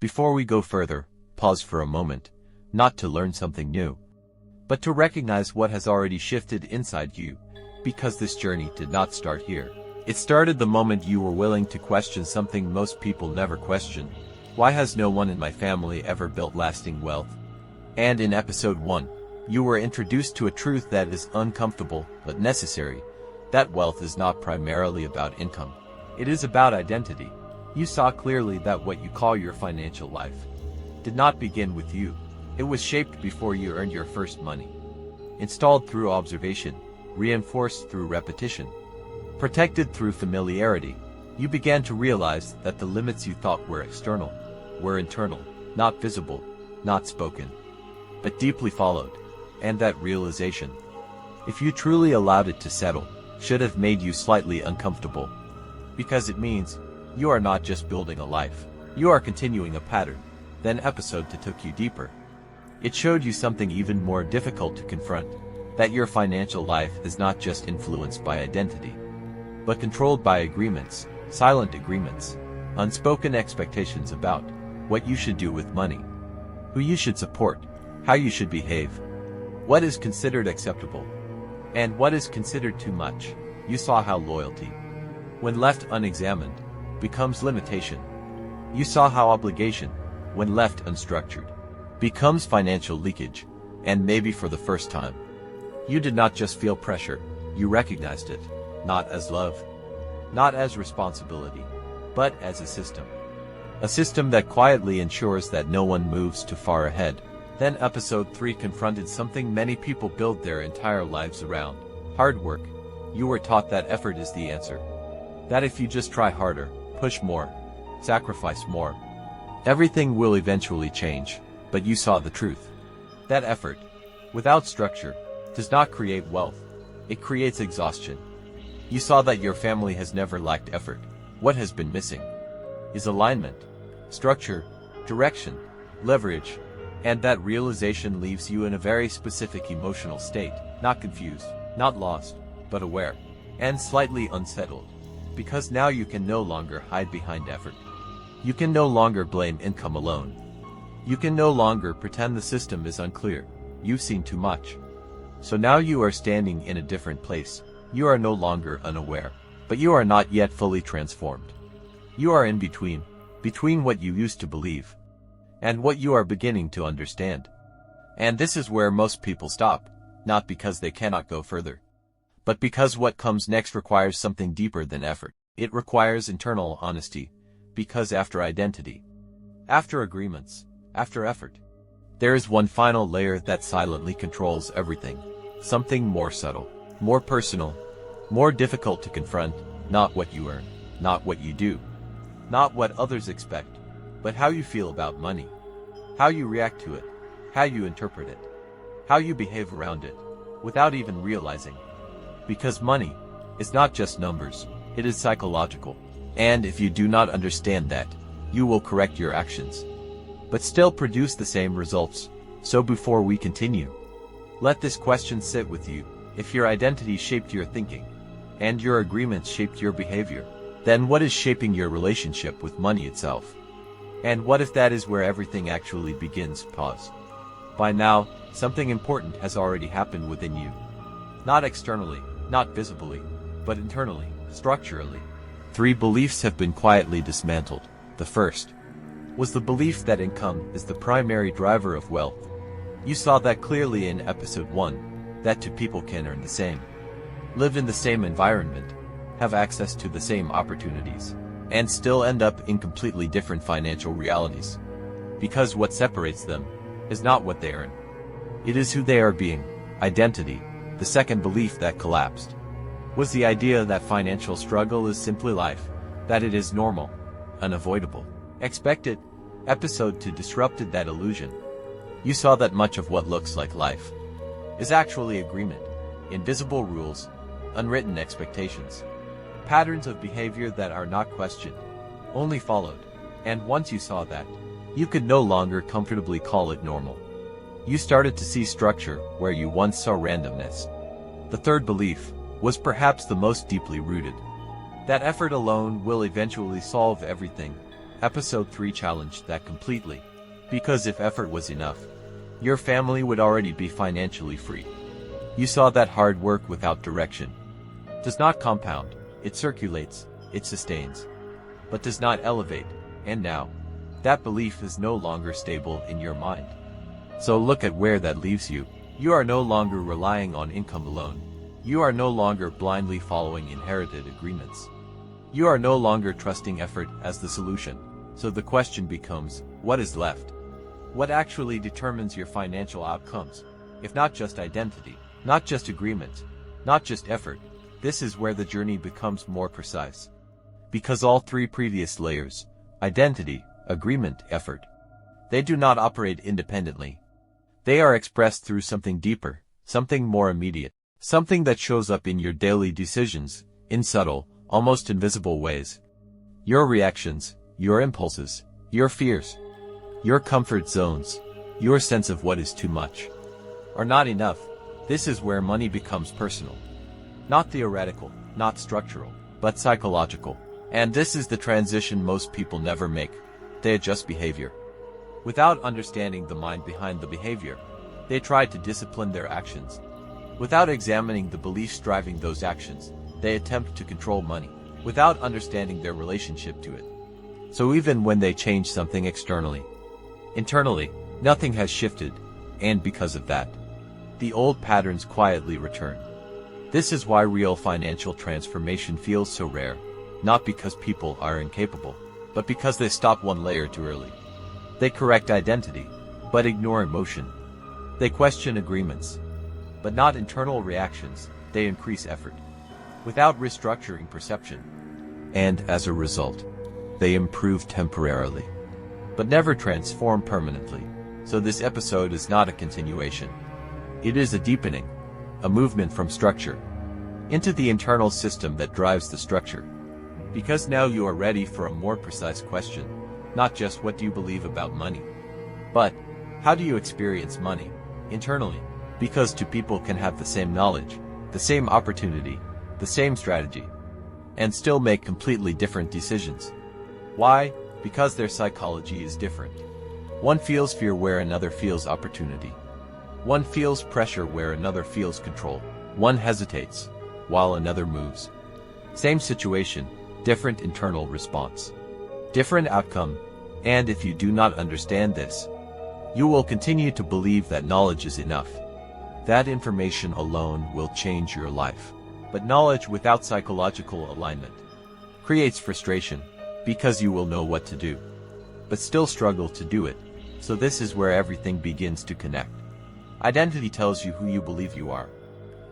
Before we go further, pause for a moment, not to learn something new, but to recognize what has already shifted inside you, because this journey did not start here. It started the moment you were willing to question something most people never question. Why has no one in my family ever built lasting wealth? And in episode 1, you were introduced to a truth that is uncomfortable but necessary, that wealth is not primarily about income. It is about identity. You saw clearly that what you call your financial life did not begin with you. It was shaped before you earned your first money. Installed through observation, reinforced through repetition, protected through familiarity, you began to realize that the limits you thought were external were internal, not visible, not spoken, but deeply followed. And that realization, if you truly allowed it to settle, should have made you slightly uncomfortable. Because it means you are not just building a life, you are continuing a pattern. Then episode 2 took you deeper. It showed you something even more difficult to confront, that your financial life is not just influenced by identity, but controlled by agreements, silent agreements, unspoken expectations about what you should do with money, who you should support, how you should behave, what is considered acceptable, and what is considered too much. You saw how loyalty, when left unexamined, becomes limitation. You saw how obligation, when left unstructured, becomes financial leakage. And maybe for the first time, you did not just feel pressure, you recognized it, not as love, not as responsibility, but as a system. A system that quietly ensures that no one moves too far ahead. Then episode 3 confronted something many people build their entire lives around: hard work. You were taught that effort is the answer. That if you just try harder, push more, sacrifice more, everything will eventually change. But you saw the truth. That effort, without structure, does not create wealth. It creates exhaustion. You saw that your family has never lacked effort. What has been missing is alignment, structure, direction, leverage. And that realization leaves you in a very specific emotional state, not confused, not lost, but aware, and slightly unsettled. Because now you can no longer hide behind effort. You can no longer blame income alone. You can no longer pretend the system is unclear. You've seen too much. So now you are standing in a different place. You are no longer unaware, but you are not yet fully transformed. You are in between what you used to believe and what you are beginning to understand. And this is where most people stop, not because they cannot go further, but because what comes next requires something deeper than effort. It requires internal honesty, because after identity, after agreements, after effort, there is one final layer that silently controls everything. Something more subtle, more personal, more difficult to confront. Not what you earn, not what you do, not what others expect, but how you feel about money, how you react to it, how you interpret it, how you behave around it, without even realizing. Because money is not just numbers, it is psychological. And if you do not understand that, you will correct your actions, but still produce the same results. So before we continue, let this question sit with you. If your identity shaped your thinking, and your agreements shaped your behavior, then what is shaping your relationship with money itself? And what if that is where everything actually begins? Pause. By now, something important has already happened within you. Not externally, not visibly, but internally, structurally. 3 beliefs have been quietly dismantled. The first was the belief that income is the primary driver of wealth. You saw that clearly in episode 1, that two people can earn the same, live in the same environment, have access to the same opportunities, and still end up in completely different financial realities. Because what separates them is not what they earn. It is who they are being, identity. The second belief that collapsed was the idea that financial struggle is simply life, that it is normal, unavoidable, expected. Episode 2 disrupted that illusion. You saw that much of what looks like life is actually agreement, invisible rules, unwritten expectations, patterns of behavior that are not questioned, only followed. And once you saw that, you could no longer comfortably call it normal. You started to see structure where you once saw randomness. The third belief was perhaps the most deeply rooted, that effort alone will eventually solve everything. Episode 3 challenged that completely. Because if effort was enough, your family would already be financially free. You saw that hard work without direction does not compound, it circulates, it sustains, but does not elevate, and now, that belief is no longer stable in your mind. So look at where that leaves you. You are no longer relying on income alone. You are no longer blindly following inherited agreements. You are no longer trusting effort as the solution. So the question becomes, what is left? What actually determines your financial outcomes? If not just identity, not just agreement, not just effort, this is where the journey becomes more precise. Because all three previous layers, identity, agreement, effort, they do not operate independently. They are expressed through something deeper, something more immediate, something that shows up in your daily decisions, in subtle, almost invisible ways. Your reactions, your impulses, your fears, your comfort zones, your sense of what is too much or not enough. This is where money becomes personal. Not theoretical, not structural, but psychological. And this is the transition most people never make. They adjust behavior without understanding the mind behind the behavior. They try to discipline their actions without examining the beliefs driving those actions. They attempt to control money without understanding their relationship to it. So even when they change something externally, internally, nothing has shifted, and because of that, the old patterns quietly return. This is why real financial transformation feels so rare, not because people are incapable, but because they stop one layer too early. They correct identity, but ignore emotion. They question agreements, but not internal reactions. They increase effort without restructuring perception. And as a result, they improve temporarily, but never transform permanently. So this episode is not a continuation. It is a deepening, a movement from structure into the internal system that drives the structure. Because now you are ready for a more precise question, not just what do you believe about money, but how do you experience money internally? Because two people can have the same knowledge, the same opportunity, the same strategy, and still make completely different decisions. Why? Because their psychology is different. One feels fear where another feels opportunity. One feels pressure where another feels control. One hesitates, while another moves. Same situation, different internal response. Different outcome, and if you do not understand this, you will continue to believe that knowledge is enough. That information alone will change your life. But knowledge without psychological alignment creates frustration, because you will know what to do, but still struggle to do it. So this is where everything begins to connect. Identity tells you who you believe you are.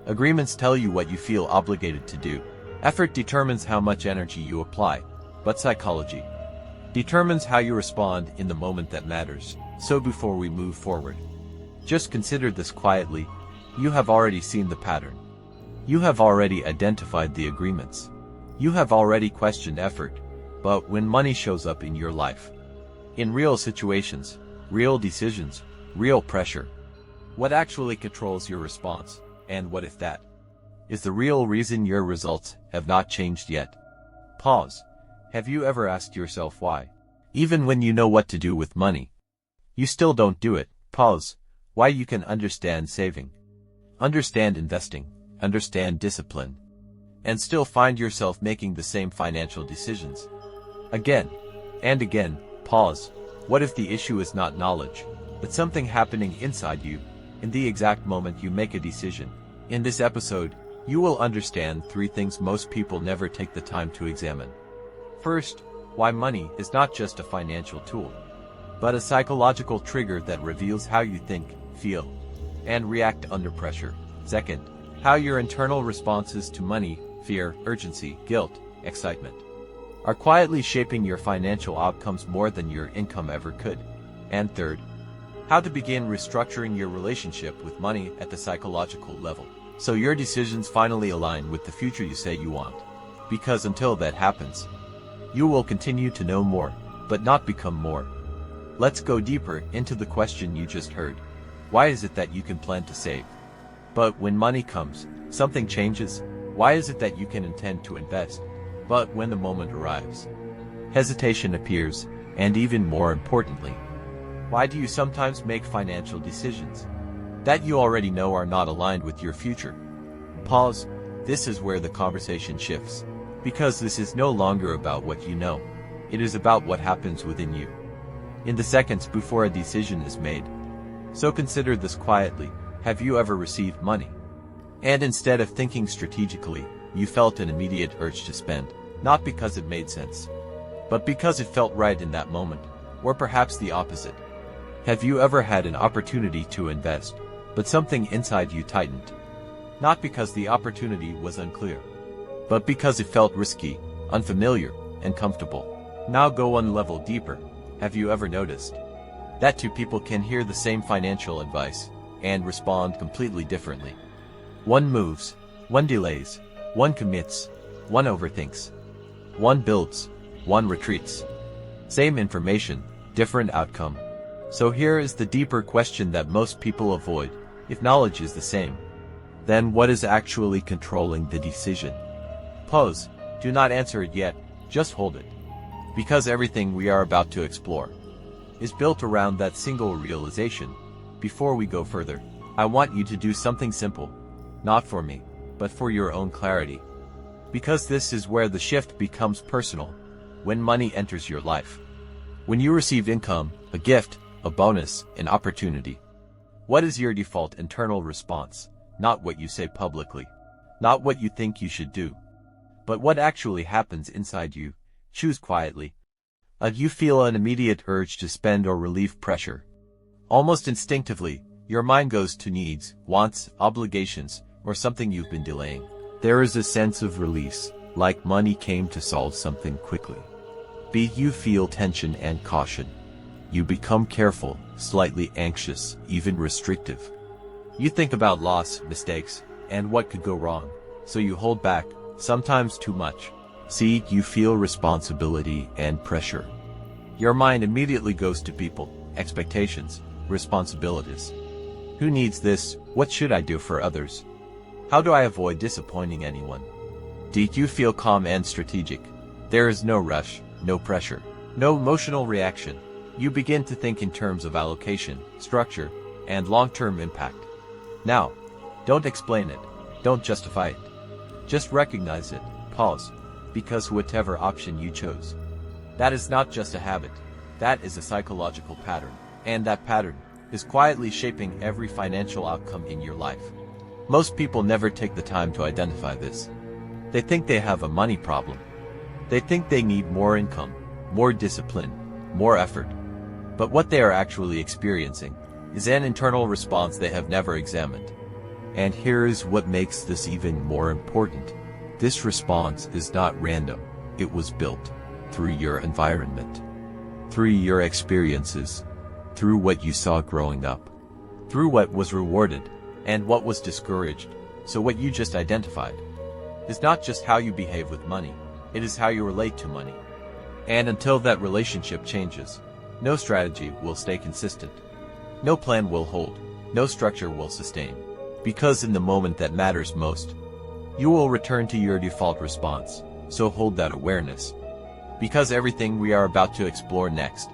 Agreements tell you what you feel obligated to do. Effort determines how much energy you apply, but psychology determines how you respond in the moment that matters. So before we move forward, just consider this quietly. You have already seen the pattern. You have already identified the agreements. You have already questioned effort. But when money shows up in your life, in real situations, real decisions, real pressure, what actually controls your response? And what if that is the real reason your results have not changed yet? Pause. Have you ever asked yourself why? Even when you know what to do with money, you still don't do it. Pause. Why? You can understand saving, understand investing, understand discipline, and still find yourself making the same financial decisions again and again. Pause. What if the issue is not knowledge, but something happening inside you in the exact moment you make a decision? In this episode, you will understand three things most people never take the time to examine. First, why money is not just a financial tool, but a psychological trigger that reveals how you think, feel, and react under pressure. Second, how your internal responses to money, fear, urgency, guilt, excitement, are quietly shaping your financial outcomes more than your income ever could. And third, how to begin restructuring your relationship with money at the psychological level, so your decisions finally align with the future you say you want. Because until that happens, you will continue to know more, but not become more. Let's go deeper into the question you just heard. Why is it that you can plan to save, but when money comes, something changes? Why is it that you can intend to invest, but when the moment arrives, hesitation appears? And even more importantly, why do you sometimes make financial decisions that you already know are not aligned with your future? Pause. This is where the conversation shifts, because this is no longer about what you know. It is about what happens within you in the seconds before a decision is made. So consider this quietly. Have you ever received money, and instead of thinking strategically, you felt an immediate urge to spend, not because it made sense, but because it felt right in that moment, or perhaps the opposite? Have you ever had an opportunity to invest, but something inside you tightened? Not because the opportunity was unclear, but because it felt risky, unfamiliar, and comfortable. Now go one level deeper. Have you ever noticed that two people can hear the same financial advice and respond completely differently? One moves, one delays, one commits, one overthinks. One builds, one retreats. Same information, different outcome. So here is the deeper question that most people avoid. If knowledge is the same, then what is actually controlling the decision? Pause. Do not answer it yet, just hold it. Because everything we are about to explore is built around that single realization. Before we go further, I want you to do something simple. Not for me, but for your own clarity. Because this is where the shift becomes personal. When money enters your life, when you receive income, a gift, a bonus, an opportunity, what is your default internal response? Not what you say publicly, not what you think you should do, but what actually happens inside you. Choose quietly. You feel an immediate urge to spend or relieve pressure. Almost instinctively, your mind goes to needs, wants, obligations, or something you've been delaying. There is a sense of release, like money came to solve something quickly. You feel tension and caution. You become careful, slightly anxious, even restrictive. You think about loss, mistakes, and what could go wrong, so you hold back, sometimes too much. You feel responsibility and pressure. Your mind immediately goes to people, expectations, responsibilities. Who needs this? What should I do for others? How do I avoid disappointing anyone? You feel calm and strategic. There is no rush, no pressure, no emotional reaction. You begin to think in terms of allocation, structure, and long-term impact. Now, don't explain it, don't justify it. Just recognize it, pause. Because whatever option you chose, that is not just a habit, that is a psychological pattern, and that pattern is quietly shaping every financial outcome in your life. Most people never take the time to identify this. They think they have a money problem. They think they need more income, more discipline, more effort. But what they are actually experiencing is an internal response they have never examined. And here is what makes this even more important. This response is not random. It was built through your environment, through your experiences, through what you saw growing up, through what was rewarded and what was discouraged. So what you just identified is not just how you behave with money, it is how you relate to money. And until that relationship changes, no strategy will stay consistent. No plan will hold, no structure will sustain. Because in the moment that matters most, you will return to your default response, so hold that awareness. Because everything we are about to explore next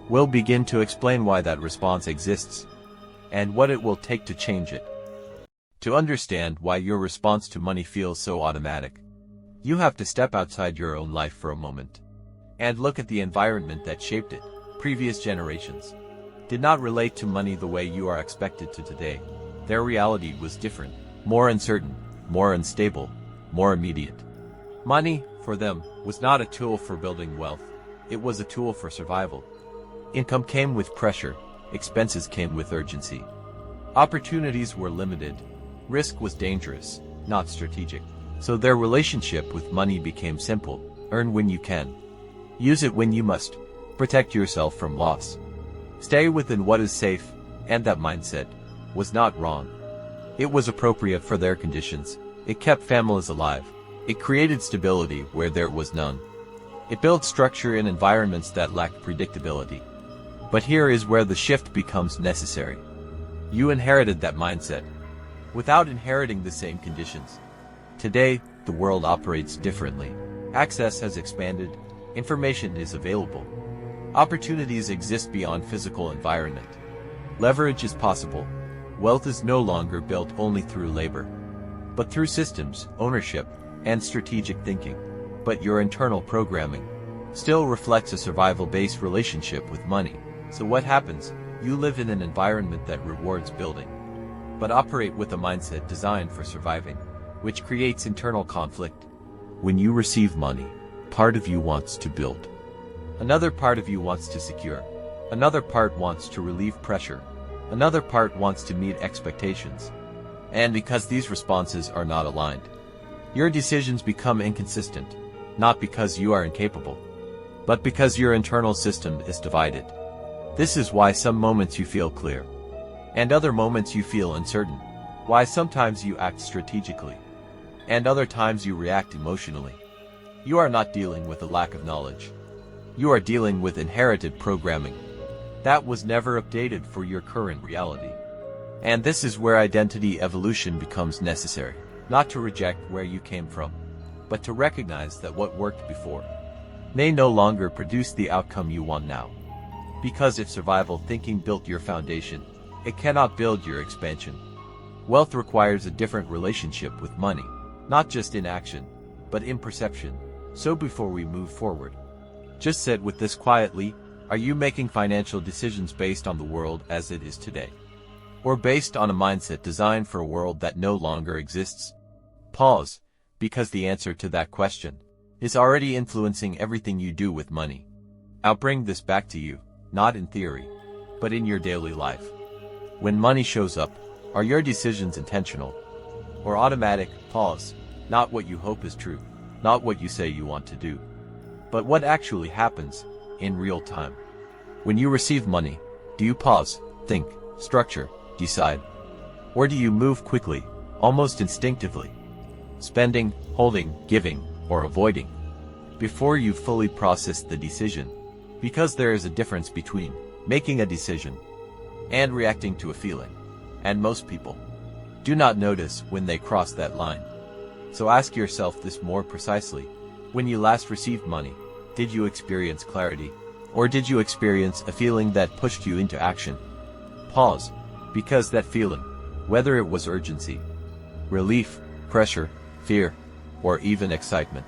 will begin to explain why that response exists, and what it will take to change it. To understand why your response to money feels so automatic, you have to step outside your own life for a moment, and look at the environment that shaped it. Previous generations did not relate to money the way you are expected to today. Their reality was different, more uncertain, more unstable, more immediate. Money, for them, was not a tool for building wealth. It was a tool for survival. Income came with pressure, expenses came with urgency. Opportunities were limited. Risk was dangerous, not strategic. So their relationship with money became simple. Earn when you can. Use it when you must. Protect yourself from loss. Stay within what is safe, and that mindset was not wrong. It was appropriate for their conditions. It kept families alive. It created stability where there was none. It built structure in environments that lacked predictability. But here is where the shift becomes necessary. You inherited that mindset without inheriting the same conditions. Today, the world operates differently. Access has expanded. Information is available. Opportunities exist beyond physical environment. Leverage is possible. Wealth is no longer built only through labor, but through systems, ownership, and strategic thinking. But your internal programming still reflects a survival-based relationship with money. So what happens? You live in an environment that rewards building, but operate with a mindset designed for surviving, which creates internal conflict. When you receive money, part of you wants to build. Another part of you wants to secure. Another part wants to relieve pressure. Another part wants to meet expectations. And because these responses are not aligned, your decisions become inconsistent, not because you are incapable, but because your internal system is divided. This is why some moments you feel clear, and other moments you feel uncertain. Why sometimes you act strategically, and other times you react emotionally. You are not dealing with a lack of knowledge. You are dealing with inherited programming that was never updated for your current reality. And this is where identity evolution becomes necessary, not to reject where you came from, but to recognize that what worked before may no longer produce the outcome you want now. Because if survival thinking built your foundation, it cannot build your expansion. Wealth requires a different relationship with money, not just in action, but in perception. So before we move forward, just sit with this quietly. Are you making financial decisions based on the world as it is today, or based on a mindset designed for a world that no longer exists? Pause, because the answer to that question is already influencing everything you do with money. I'll bring this back to you, not in theory, but in your daily life. When money shows up, are your decisions intentional or automatic? Pause, not what you hope is true, not what you say you want to do, but what actually happens in real time. When you receive money, do you pause, think, structure, decide? Or do you move quickly, almost instinctively, spending, holding, giving, or avoiding, before you fully process the decision? Because there is a difference between making a decision and reacting to a feeling, and most people do not notice when they cross that line. So ask yourself this more precisely. When you last received money, did you experience clarity, or did you experience a feeling that pushed you into action? Pause, because that feeling, whether it was urgency, relief, pressure, fear, or even excitement,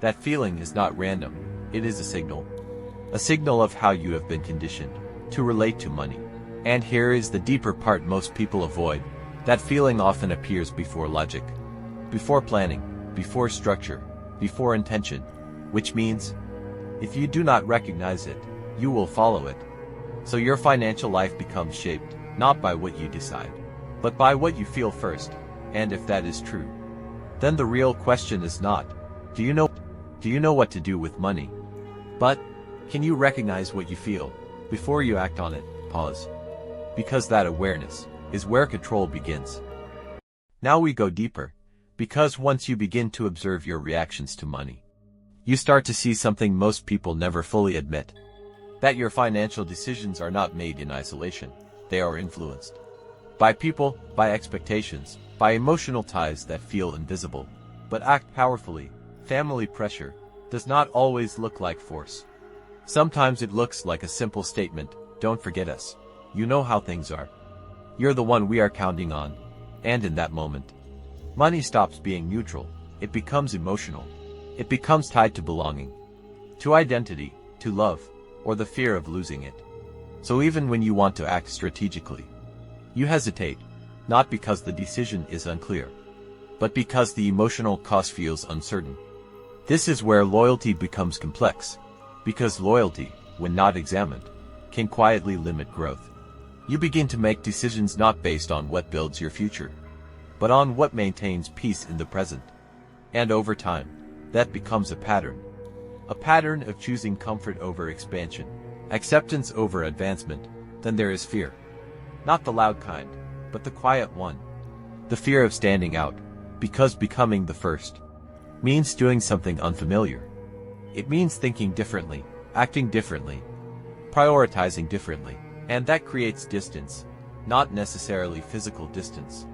that feeling is not random. It is a signal of how you have been conditioned to relate to money. And here is the deeper part most people avoid. That feeling often appears before logic, before planning, before structure, before intention, which means if you do not recognize it, you will follow it. So your financial life becomes shaped not by what you decide, but by what you feel first. And if that is true, then the real question is not, do you know what to do with money? But, can you recognize what you feel before you act on it? Pause. Because that awareness is where control begins. Now we go deeper, because once you begin to observe your reactions to money, you start to see something most people never fully admit. That your financial decisions are not made in isolation. They are influenced by people, by expectations, by emotional ties that feel invisible, but act powerfully. Family pressure does not always look like force. Sometimes it looks like a simple statement, don't forget us. You know how things are. You're the one we are counting on. And in that moment, money stops being neutral. It becomes emotional. It becomes tied to belonging, to identity, to love, or the fear of losing it. So even when you want to act strategically, you hesitate, not because the decision is unclear, but because the emotional cost feels uncertain. This is where loyalty becomes complex, because loyalty, when not examined, can quietly limit growth. You begin to make decisions not based on what builds your future, but on what maintains peace in the present. And over time, that becomes a pattern of choosing comfort over expansion, acceptance over advancement. Then there is fear. Not the loud kind, but the quiet one. The fear of standing out, because becoming the first means doing something unfamiliar. It means thinking differently, acting differently, prioritizing differently, and that creates distance, not necessarily physical distance,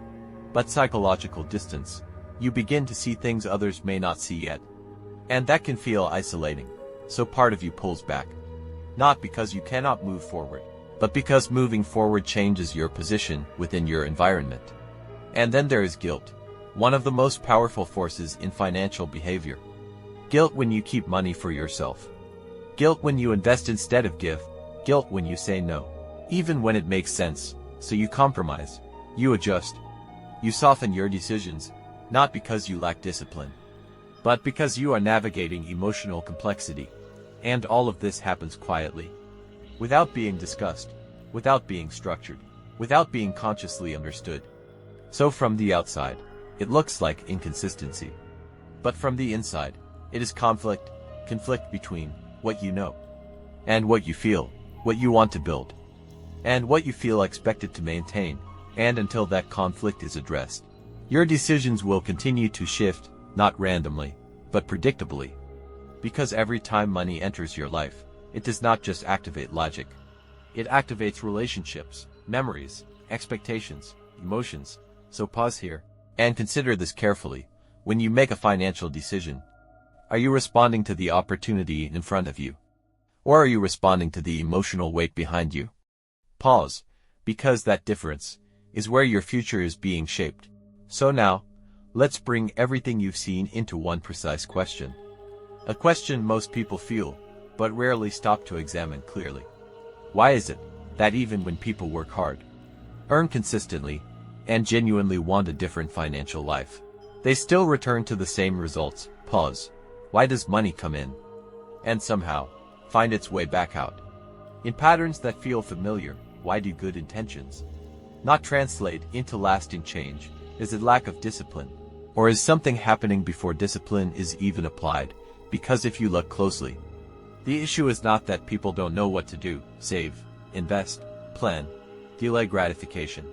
but psychological distance. You begin to see things others may not see yet, and that can feel isolating. So part of you pulls back, not because you cannot move forward, but because moving forward changes your position within your environment. And then there is guilt, one of the most powerful forces in financial behavior. Guilt when you keep money for yourself. Guilt when you invest instead of give. Guilt when you say no, even when it makes sense. So you compromise, you adjust, you soften your decisions, not because you lack discipline, but because you are navigating emotional complexity. And all of this happens quietly, without being discussed, without being structured, without being consciously understood. So from the outside, it looks like inconsistency. But from the inside, it is conflict between what you know and what you feel, what you want to build, and what you feel expected to maintain. And until that conflict is addressed, your decisions will continue to shift, not randomly, but predictably. Because every time money enters your life, it does not just activate logic. It activates relationships, memories, expectations, emotions. So pause here and consider this carefully. When you make a financial decision, are you responding to the opportunity in front of you? Or are you responding to the emotional weight behind you? Pause, because that difference is where your future is being shaped. So now, let's bring everything you've seen into one precise question. A question most people feel, but rarely stop to examine clearly. Why is it that even when people work hard, earn consistently, and genuinely want a different financial life, they still return to the same results? Pause. Why does money come in and somehow find its way back out in patterns that feel familiar? Why do good intentions not translate into lasting change? Is it lack of discipline? Or is something happening before discipline is even applied? Because if you look closely, the issue is not that people don't know what to do: save, invest, plan, delay gratification.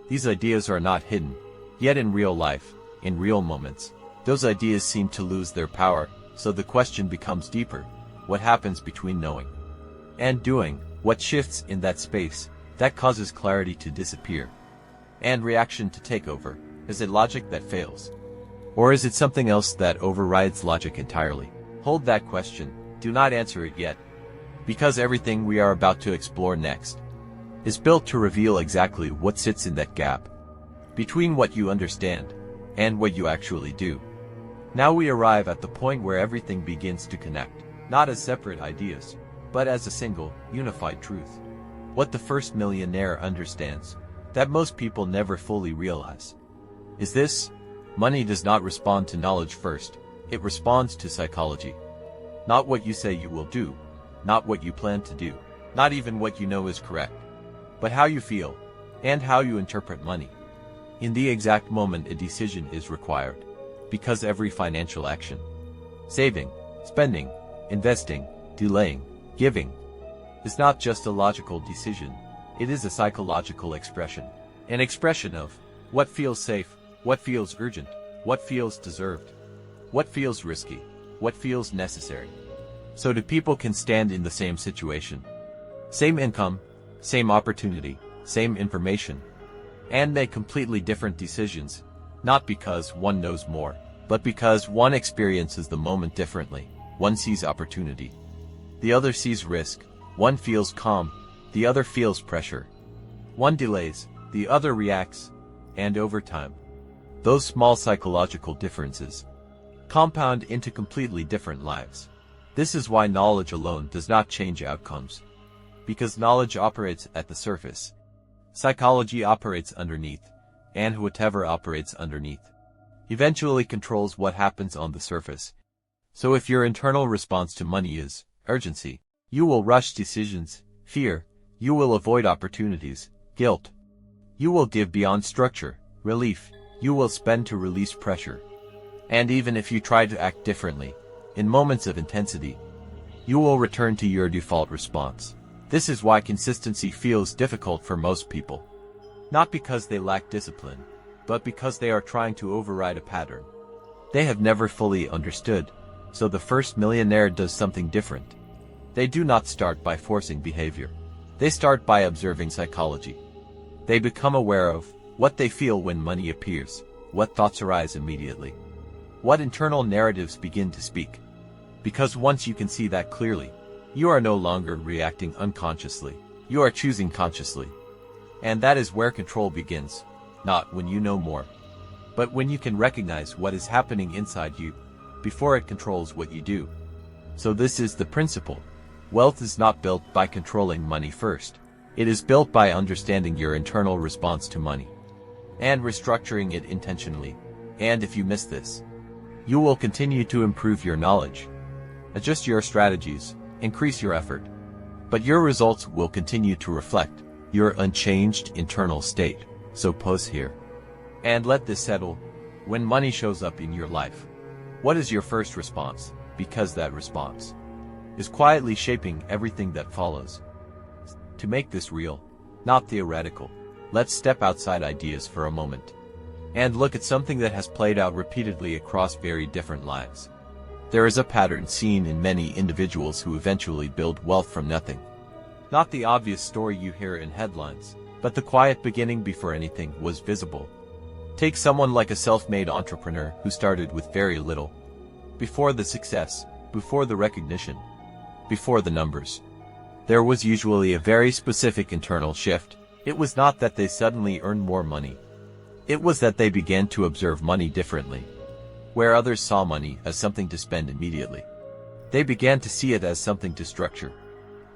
These ideas are not hidden, yet in real life, in real moments, those ideas seem to lose their power. So the question becomes deeper. What happens between knowing and doing? What shifts in that space that causes clarity to disappear and reaction to take over? Is it logic that fails? Or is it something else that overrides logic entirely? Hold that question. Do not answer it yet, because everything we are about to explore next is built to reveal exactly what sits in that gap between what you understand and what you actually do. Now we arrive at the point where everything begins to connect, not as separate ideas, but as a single, unified truth. What the first millionaire understands, that most people never fully realize, is this: money does not respond to knowledge first, it responds to psychology. Not what you say you will do, not what you plan to do, not even what you know is correct, but how you feel, and how you interpret money. In the exact moment a decision is required, because every financial action, saving, spending, investing, delaying, giving, is not just a logical decision, it is a psychological expression. An expression of what feels safe, what feels urgent, what feels deserved, what feels risky, what feels necessary. So two people can stand in the same situation, same income, same opportunity, same information, and make completely different decisions, not because one knows more, but because one experiences the moment differently. One sees opportunity, the other sees risk. One feels calm, the other feels pressure. One delays, the other reacts, and over time, those small psychological differences compound into completely different lives. This is why knowledge alone does not change outcomes, because knowledge operates at the surface. Psychology operates underneath, and whatever operates underneath eventually controls what happens on the surface. So if your internal response to money is urgency, you will rush decisions; fear, you will avoid opportunities; guilt, you will give beyond structure; relief, you will spend to release pressure. And even if you try to act differently, in moments of intensity, you will return to your default response. This is why consistency feels difficult for most people. Not because they lack discipline, but because they are trying to override a pattern they have never fully understood. So the first millionaire does something different. They do not start by forcing behavior. They start by observing psychology. They become aware of what they feel when money appears, what thoughts arise immediately, what internal narratives begin to speak. Because once you can see that clearly, You are no longer reacting unconsciously. You are choosing consciously. And that is where control begins. Not when you know more, but when you can recognize what is happening inside you before it controls what you do. So this is the principle. Wealth is not built by controlling money first. It is built by understanding your internal response to money and restructuring it intentionally. And if you miss this, you will continue to improve your knowledge, adjust your strategies, increase your effort, but your results will continue to reflect your unchanged internal state. So pause here and let this settle. When money shows up in your life, what is your first response? Because that response is quietly shaping everything that follows. To make this real, not theoretical, let's step outside ideas for a moment and look at something that has played out repeatedly across very different lives. There is a pattern seen in many individuals who eventually build wealth from nothing. Not the obvious story you hear in headlines, but the quiet beginning before anything was visible. Take someone like a self-made entrepreneur who started with very little. Before the success, before the recognition, before the numbers, there was usually a very specific internal shift. It was not that they suddenly earned more money. It was that they began to observe money differently. Where others saw money as something to spend immediately, they began to see it as something to structure.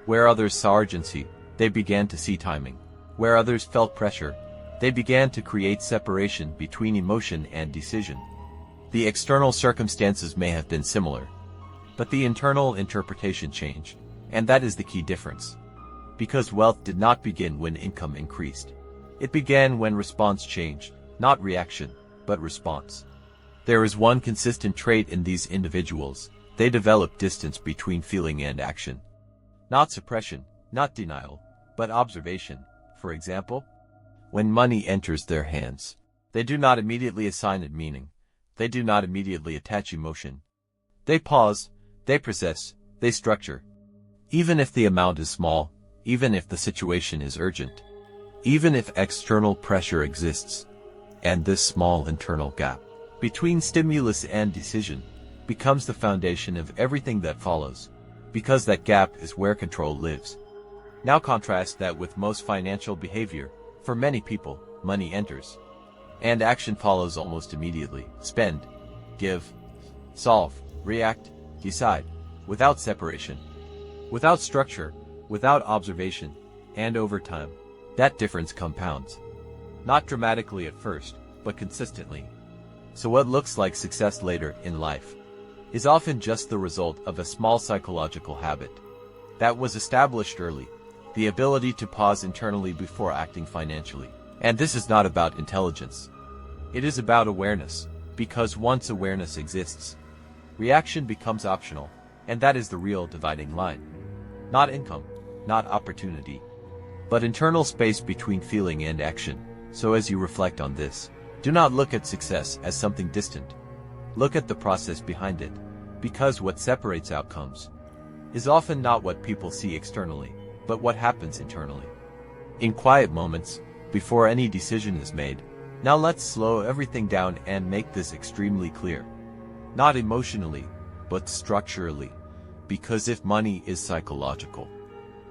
Where others saw urgency, they began to see timing. Where others felt pressure, they began to create separation between emotion and decision. The external circumstances may have been similar, but the internal interpretation changed, and that is the key difference. Because wealth did not begin when income increased. It began when response changed, not reaction, but response. There is one consistent trait in these individuals. They develop distance between feeling and action. Not suppression, not denial, but observation. For example, when money enters their hands, they do not immediately assign it meaning. They do not immediately attach emotion. They pause, they process, they structure. Even if the amount is small, even if the situation is urgent, even if external pressure exists. And this small internal gap between stimulus and decision becomes the foundation of everything that follows, because that gap is where control lives. Now contrast that with most financial behavior. For many people, money enters, and action follows almost immediately. Spend, give, solve, react, decide, without separation, without structure, without observation, and over time, that difference compounds. Not dramatically at first, but consistently. So what looks like success later in life is often just the result of a small psychological habit that was established early, the ability to pause internally before acting financially. And this is not about intelligence. It is about awareness, because once awareness exists, reaction becomes optional, and that is the real dividing line. Not income, not opportunity, but internal space between feeling and action. So as you reflect on this, do not look at success as something distant. Look at the process behind it, because what separates outcomes is often not what people see externally, but what happens internally. In quiet moments, before any decision is made, now let's slow everything down and make this extremely clear. Not emotionally, but structurally. Because if money is psychological,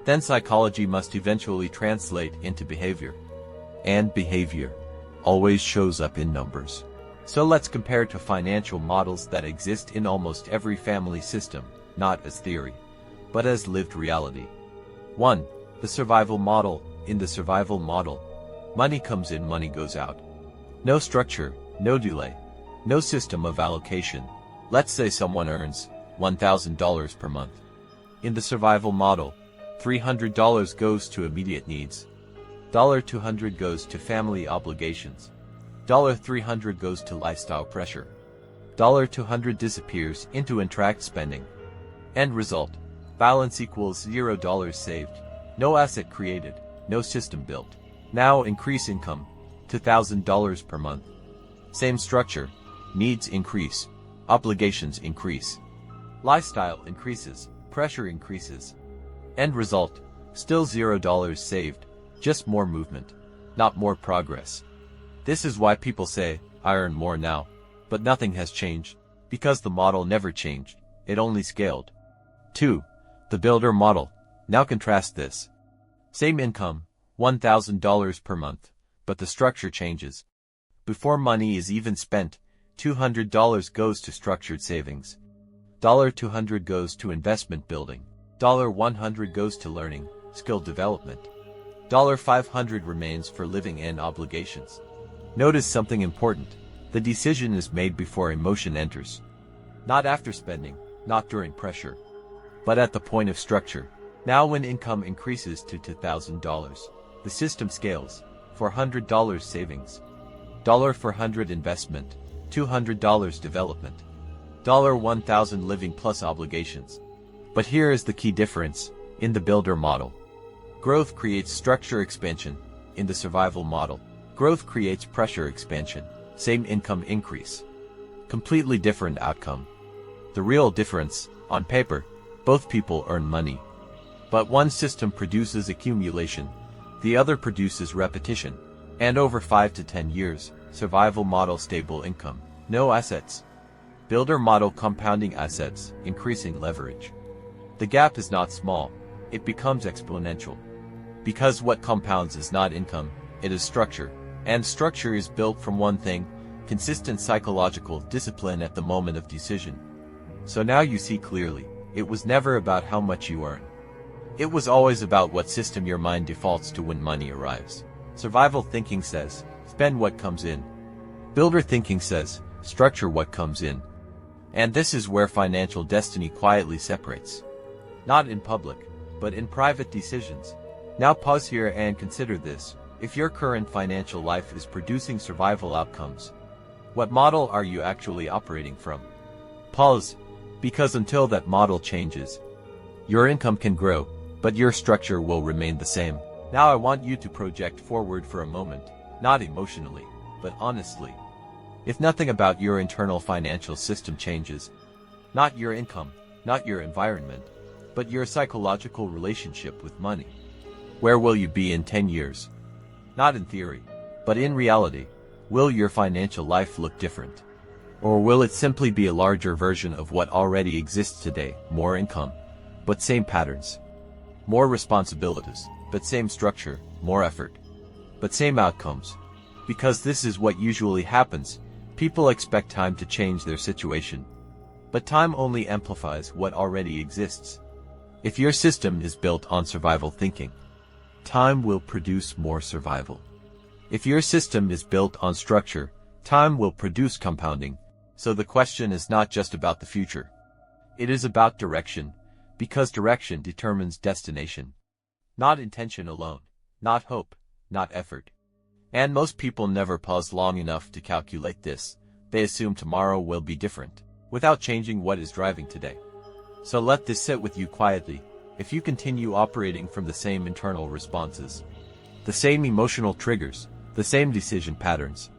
then psychology must eventually translate into behavior. And behavior always shows up in numbers. So let's compare to financial models that exist in almost every family system, not as theory, but as lived reality. 1. The survival model. In the survival model, money comes in, money goes out. No structure, no delay, no system of allocation. Let's say someone earns $1,000 per month. In the survival model, $300 goes to immediate needs. $200 goes to family obligations. $300 goes to lifestyle pressure. $200 disappears into untracked spending. End result, balance equals $0 saved. No asset created, no system built. Now increase income to $1,000 per month. Same structure, needs increase, obligations increase. Lifestyle increases, pressure increases. End result, still $0 saved, just more movement, not more progress. This is why people say, I earn more now, but nothing has changed, because the model never changed, it only scaled. 2. The builder model. Now contrast this. Same income, $1,000 per month, but the structure changes. Before money is even spent, $200 goes to structured savings. $200 goes to investment building. $100 goes to learning, skill development. $500 remains for living and obligations. Notice something important. The decision is made before emotion enters. Not after spending, not during pressure, but at the point of structure. Now when income increases to $2,000, the system scales. $400 savings. $400 investment. $200 development. $1,000 living plus obligations. But here is the key difference. In the builder model, growth creates structure expansion. In the survival model, growth creates pressure expansion. Same income increase. Completely different outcome. The real difference, on paper, both people earn money. But one system produces accumulation, the other produces repetition. And over 5 to 10 years, survival model stable income, no assets. Builder model compounding assets, increasing leverage. The gap is not small, it becomes exponential. Because what compounds is not income, it is structure. And structure is built from one thing, consistent psychological discipline at the moment of decision. So now you see clearly, it was never about how much you earn. It was always about what system your mind defaults to when money arrives. Survival thinking says, spend what comes in. Builder thinking says, structure what comes in. And this is where financial destiny quietly separates. Not in public, but in private decisions. Now pause here and consider this. If your current financial life is producing survival outcomes, what model are you actually operating from? Pause, because until that model changes, your income can grow, but your structure will remain the same. Now I want you to project forward for a moment, not emotionally, but honestly. If nothing about your internal financial system changes, not your income, not your environment, but your psychological relationship with money, where will you be in 10 years? Not in theory, but in reality. Will your financial life look different? Or will it simply be a larger version of what already exists today? More income, but same patterns. More responsibilities, but same structure. More effort, but same outcomes. Because this is what usually happens. People expect time to change their situation. But time only amplifies what already exists. If your system is built on survival thinking, time will produce more survival. If your system is built on structure, time will produce compounding. So the question is not just about the future. It is about direction, because direction determines destination. Not intention alone, not hope, not effort. And most people never pause long enough to calculate this. They assume tomorrow will be different, without changing what is driving today. So let this sit with you quietly. If you continue operating from the same internal responses, the same emotional triggers, the same decision patterns,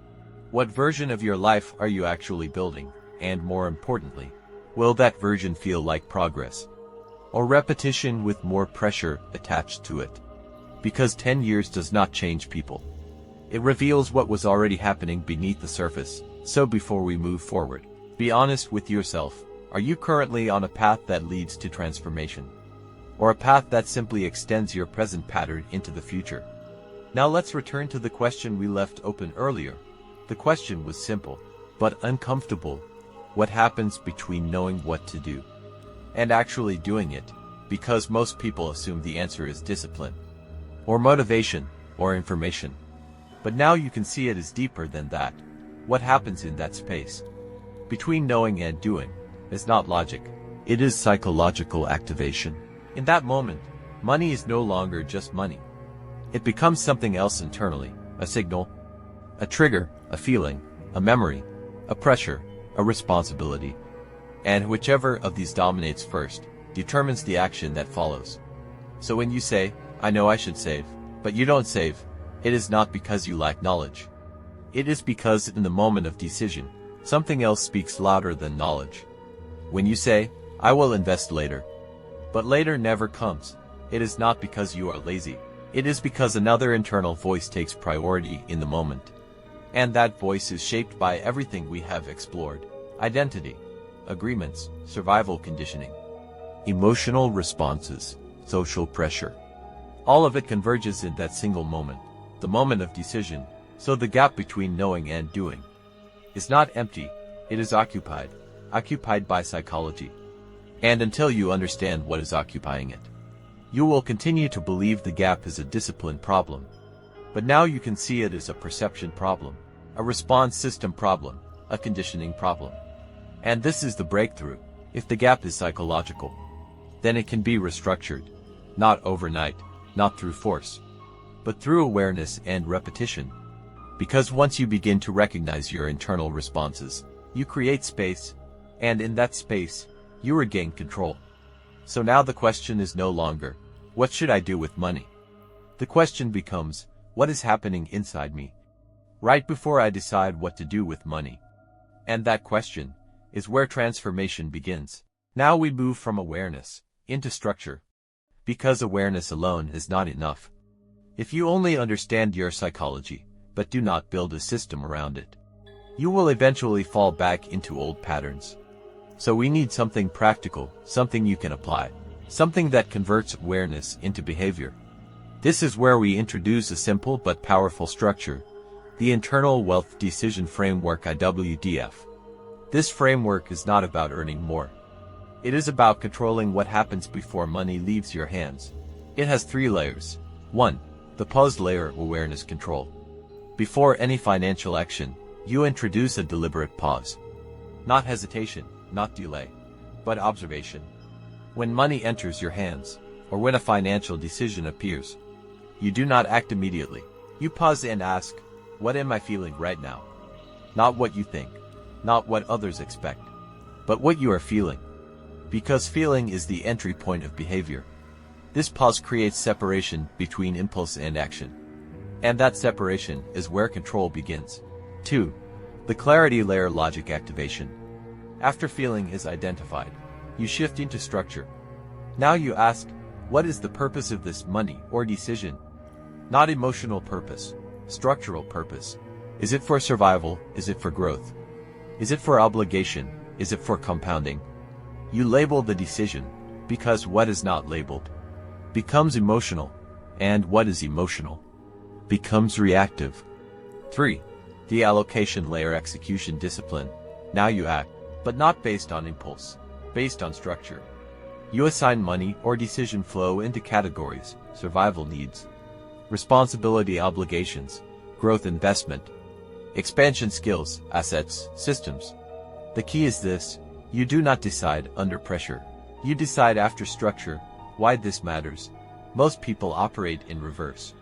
what version of your life are you actually building? And more importantly, will that version feel like progress or repetition with more pressure attached to it? Because 10 years does not change people. It reveals what was already happening beneath the surface. So before we move forward, be honest with yourself. Are you currently on a path that leads to transformation? Or a path that simply extends your present pattern into the future? Now let's return to the question we left open earlier. The question was simple, but uncomfortable. What happens between knowing what to do and actually doing it? Because most people assume the answer is discipline, or motivation, or information. But now you can see it is deeper than that. What happens in that space between knowing and doing is not logic. It is psychological activation. In that moment, money is no longer just money. It becomes something else internally, a signal, a trigger, a feeling, a memory, a pressure, a responsibility. And whichever of these dominates first, determines the action that follows. So when you say, I know I should save, but you don't save, it is not because you lack knowledge. It is because in the moment of decision, something else speaks louder than knowledge. When you say, I will invest later, but later never comes, it is not because you are lazy. It is because another internal voice takes priority in the moment. And that voice is shaped by everything we have explored: identity, agreements, survival conditioning. emotional responses, social pressure. All of it converges in that single moment, the moment of decision, so the gap between knowing and doing is not empty, it is occupied by psychology. And until you understand what is occupying it, you will continue to believe the gap is a discipline problem. But now you can see it as a perception problem, a response system problem, a conditioning problem. And this is the breakthrough. If the gap is psychological, then it can be restructured, not overnight, not through force, but through awareness and repetition. Because once you begin to recognize your internal responses, you create space, and in that space, you regain control. So now the question is no longer, what should I do with money? The question becomes, what is happening inside me right before I decide what to do with money? And that question is where transformation begins. Now we move from awareness into structure. Because awareness alone is not enough. If you only understand your psychology, but do not build a system around it, you will eventually fall back into old patterns. So we need something practical, something you can apply, something that converts awareness into behavior. This is where we introduce a simple but powerful structure, the Internal Wealth Decision Framework (IWDF). This framework is not about earning more. It is about controlling what happens before money leaves your hands. It has 3 layers. 1. The pause layer, awareness control. Before any financial action, you introduce a deliberate pause. Not hesitation, not delay, but observation. When money enters your hands, or when a financial decision appears, you do not act immediately. You pause and ask, what am I feeling right now? Not what you think, not what others expect, but what you are feeling. Because feeling is the entry point of behavior. This pause creates separation between impulse and action. And that separation is where control begins. 2. The clarity layer, logic activation. After feeling is identified, you shift into structure. Now you ask, what is the purpose of this money or decision? Not emotional purpose, structural purpose. Is it for survival? Is it for growth? Is it for obligation? Is it for compounding? You label the decision, because what is not labeled becomes emotional, and what is emotional becomes reactive. 3. The allocation layer, execution discipline. Now you act, but not based on impulse, based on structure. You assign money or decision flow into categories: survival needs, responsibility obligations, growth investment, expansion skills, assets, systems. The key is this: you do not decide under pressure. You decide after structure. Why this matters? Most people operate in reverse.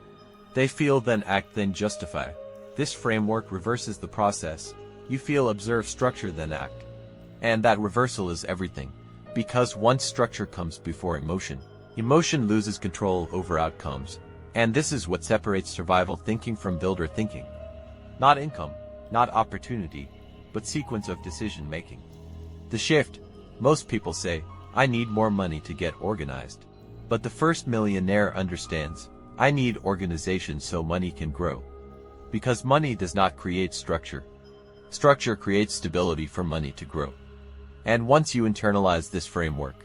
They feel, then act, then justify. This framework reverses the process. You feel, observe, structure, then act. And that reversal is everything. Because once structure comes before emotion, emotion loses control over outcomes. And this is what separates survival thinking from builder thinking. Not income, not opportunity, but sequence of decision making. The shift: most people say, I need more money to get organized. But the first millionaire understands, I need organization so money can grow. Because money does not create structure. Structure creates stability for money to grow. And once you internalize this framework,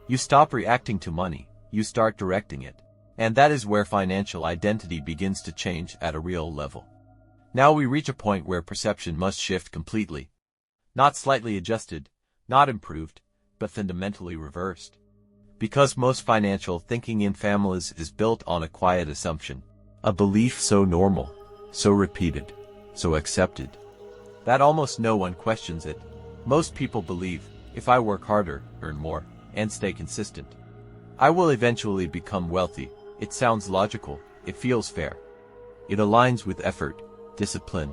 you stop reacting to money, you start directing it. And that is where financial identity begins to change at a real level. Now we reach a point where perception must shift completely. Not slightly adjusted, not improved, but fundamentally reversed. Because most financial thinking in families is built on a quiet assumption. A belief so normal, so repeated, so accepted, that almost no one questions it. Most people believe, if I work harder, earn more, and stay consistent, I will eventually become wealthy. It sounds logical, it feels fair. It aligns with effort, discipline,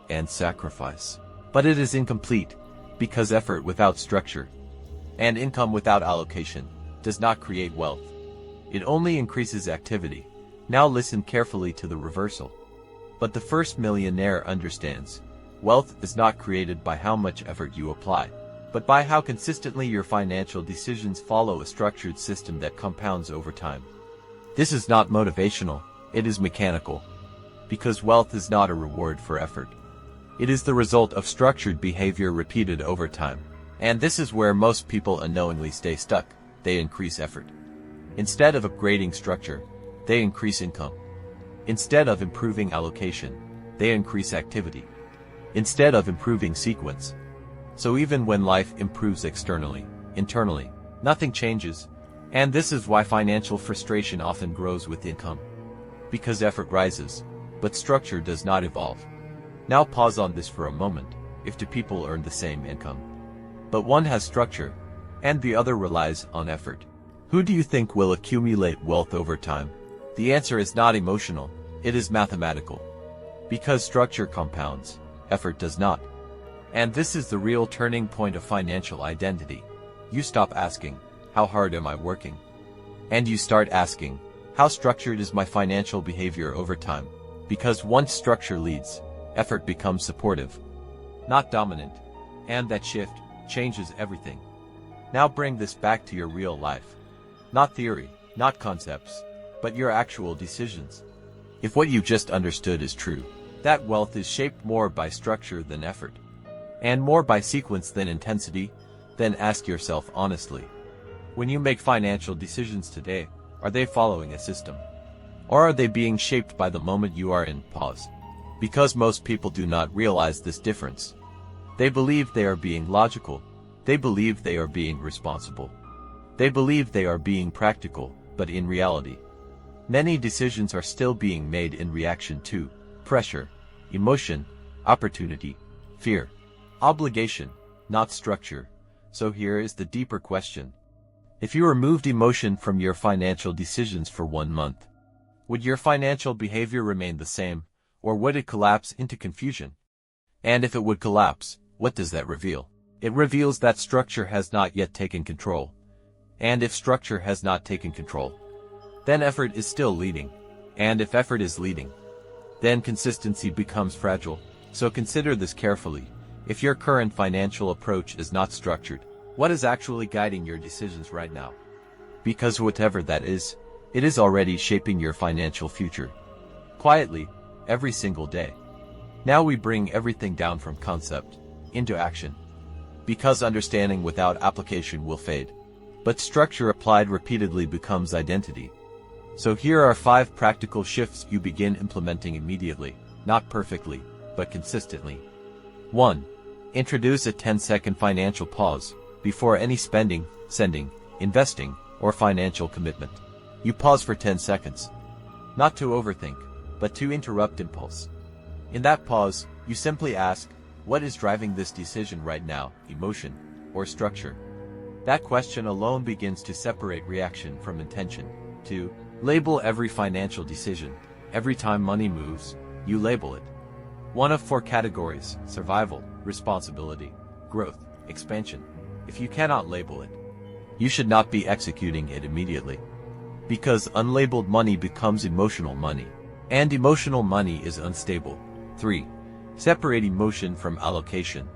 and sacrifice. But it is incomplete, because effort without structure and income without allocation does not create wealth. It only increases activity. Now listen carefully to the reversal. But the first millionaire understands, wealth is not created by how much effort you apply, but by how consistently your financial decisions follow a structured system that compounds over time. This is not motivational, it is mechanical. Because wealth is not a reward for effort. It is the result of structured behavior repeated over time. And this is where most people unknowingly stay stuck. they increase effort. Instead of upgrading structure, they increase income. Instead of improving allocation, they increase activity. Instead of improving sequence. So even when life improves externally, internally, nothing changes, and this is why financial frustration often grows with income. Because effort rises, but structure does not evolve. Now pause on this for a moment. If two people earn the same income, but one has structure, and the other relies on effort, who do you think will accumulate wealth over time? The answer is not emotional, it is mathematical. Because structure compounds, effort does not. And this is the real turning point of financial identity. You stop asking, how hard am I working? And you start asking, how structured is my financial behavior over time? Because once structure leads, effort becomes supportive, not dominant. And that shift changes everything. Now bring this back to your real life. Not theory, not concepts, but your actual decisions. If what you just understood is true, that wealth is shaped more by structure than effort, and more by sequence than intensity, then ask yourself honestly. When you make financial decisions today, are they following a system? Or are they being shaped by the moment you are in? Pause. Because most people do not realize this difference. They believe they are being logical. They believe they are being responsible. They believe they are being practical, but in reality, many decisions are still being made in reaction to pressure, emotion, opportunity, fear, obligation, not structure. So here is the deeper question. If you removed emotion from your financial decisions for 1 month, would your financial behavior remain the same, or would it collapse into confusion? And if it would collapse, what does that reveal? It reveals that structure has not yet taken control. And if structure has not taken control, then effort is still leading. And if effort is leading, then consistency becomes fragile. So consider this carefully. If your current financial approach is not structured, what is actually guiding your decisions right now? Because whatever that is, it is already shaping your financial future. Quietly, every single day. Now we bring everything down from concept into action. Because understanding without application will fade. But structure applied repeatedly becomes identity. So here are 5 practical shifts you begin implementing immediately, not perfectly, but consistently. 1. Introduce a 10-second financial pause before any spending, sending, investing, or financial commitment. You pause for 10 seconds. Not to overthink, but to interrupt impulse. In that pause, you simply ask, what is driving this decision right now, emotion or structure? That question alone begins to separate reaction from intention. 2. Label every financial decision. Every time money moves, you label it. One of 4 categories: survival, responsibility, growth, expansion. If you cannot label it, you should not be executing it immediately. Because unlabeled money becomes emotional money. And emotional money is unstable. 3. Separate emotion from allocation.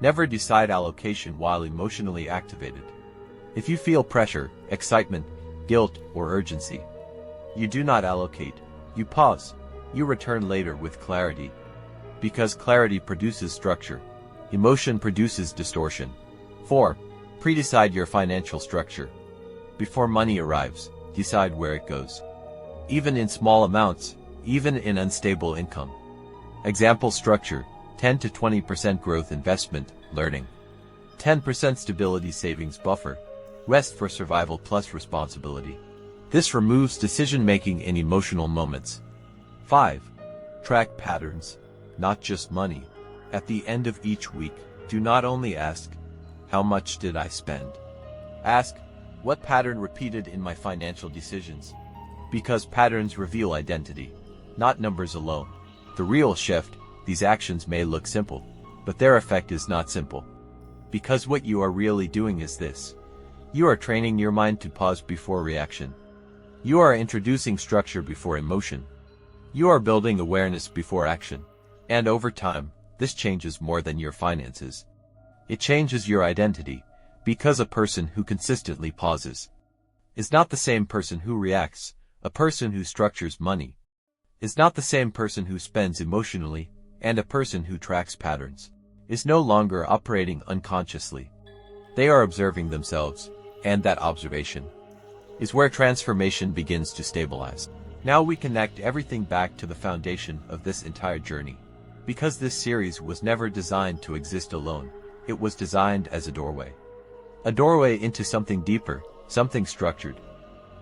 Never decide allocation while emotionally activated. If you feel pressure, excitement, guilt, or urgency, you do not allocate. You pause. You return later with clarity. Because clarity produces structure. Emotion produces distortion. 4. Pre-decide your financial structure. Before money arrives, decide where it goes. Even in small amounts, even in unstable income. Example structure: 10 to 20% growth investment, learning. 10% stability savings buffer, rest for survival plus responsibility. This removes decision-making in emotional moments. 5. Track patterns, not just money. At the end of each week, do not only ask, how much did I spend? Ask, what pattern repeated in my financial decisions? Because patterns reveal identity, not numbers alone. The real shift: these actions may look simple, but their effect is not simple. Because what you are really doing is this. You are training your mind to pause before reaction. You are introducing structure before emotion. You are building awareness before action. And over time, this changes more than your finances. It changes your identity, because a person who consistently pauses is not the same person who reacts. A person who structures money is not the same person who spends emotionally, and a person who tracks patterns is no longer operating unconsciously. They are observing themselves, And that observation is where transformation begins to stabilize. Now we connect everything back to the foundation of this entire journey. Because this series was never designed to exist alone, it was designed as a doorway. A doorway into something deeper, something structured,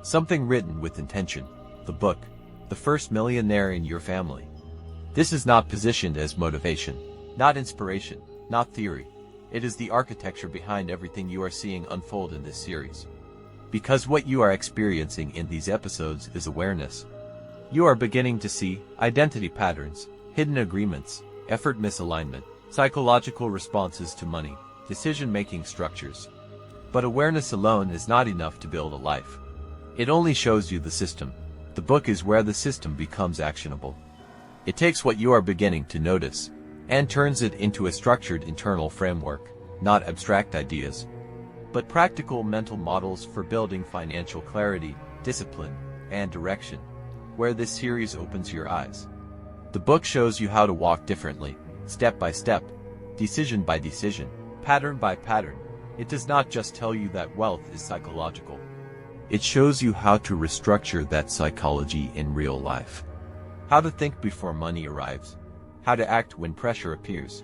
something written with intention. The book, The First Millionaire in Your Family. This is not positioned as motivation, not inspiration, not theory. It is the architecture behind everything you are seeing unfold in this series. Because what you are experiencing in these episodes is awareness. You are beginning to see identity patterns, hidden agreements, effort misalignment, psychological responses to money, decision-making structures. But awareness alone is not enough to build a life. It only shows you the system. The book is where the system becomes actionable. It takes what you are beginning to notice and turns it into a structured internal framework, not abstract ideas, but practical mental models for building financial clarity, discipline, and direction. Where this series opens your eyes. The book shows you how to walk differently, step by step, decision by decision, pattern by pattern. It does not just tell you that wealth is psychological. It shows you how to restructure that psychology in real life. How to think before money arrives. How to act when pressure appears.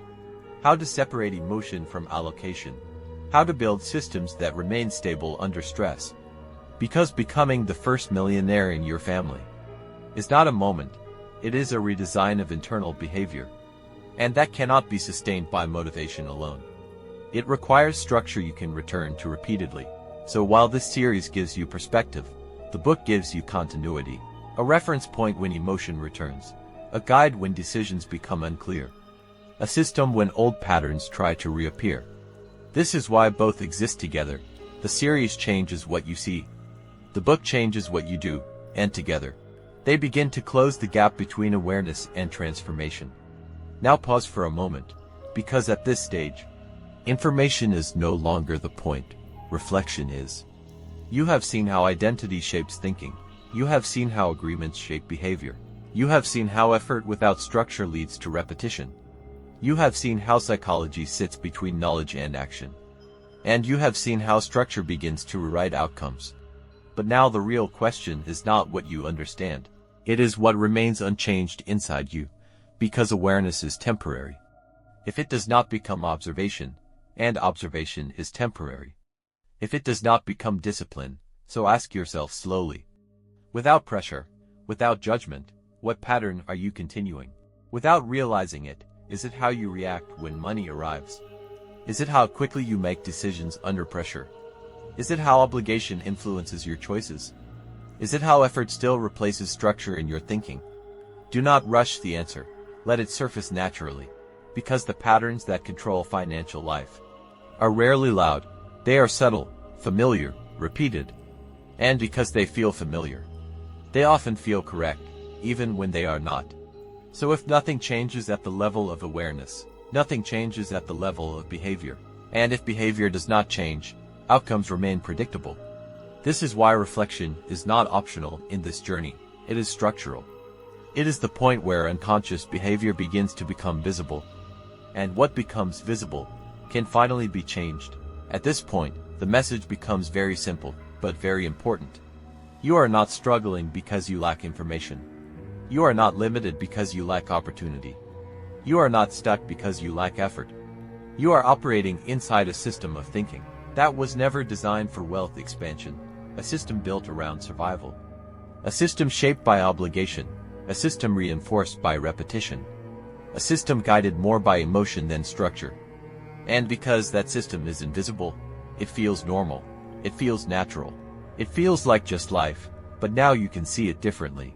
How to separate emotion from allocation. How to build systems that remain stable under stress. Because becoming the first millionaire in your family is not a moment, it is a redesign of internal behavior. And that cannot be sustained by motivation alone. It requires structure you can return to repeatedly. So while this series gives you perspective, the book gives you continuity, a reference point when emotion returns, a guide when decisions become unclear, a system when old patterns try to reappear. This is why both exist together. The series changes what you see. The book changes what you do, and together, they begin to close the gap between awareness and transformation. Now pause for a moment, because at this stage, information is no longer the point, reflection is. You have seen how identity shapes thinking. You have seen how agreements shape behavior. You have seen how effort without structure leads to repetition. You have seen how psychology sits between knowledge and action. And you have seen how structure begins to rewrite outcomes. But now the real question is not what you understand. It is what remains unchanged inside you, because awareness is temporary. If it does not become observation, and observation is temporary. If it does not become discipline, so ask yourself slowly, without pressure, without judgment, what pattern are you continuing? Without realizing it, is it how you react when money arrives? Is it how quickly you make decisions under pressure? Is it how obligation influences your choices? Is it how effort still replaces structure in your thinking? Do not rush the answer. Let it surface naturally. Because the patterns that control financial life are rarely loud. They are subtle, familiar, repeated. And because they feel familiar, they often feel correct, even when they are not. So if nothing changes at the level of awareness, nothing changes at the level of behavior. And if behavior does not change, outcomes remain predictable. This is why reflection is not optional in this journey. It is structural. It is the point where unconscious behavior begins to become visible. And what becomes visible can finally be changed. At this point, the message becomes very simple, but very important. You are not struggling because you lack information. You are not limited because you lack opportunity. You are not stuck because you lack effort. You are operating inside a system of thinking that was never designed for wealth expansion, a system built around survival, a system shaped by obligation, a system reinforced by repetition, a system guided more by emotion than structure. And because that system is invisible, it feels normal, it feels natural, it feels like just life, but now you can see it differently.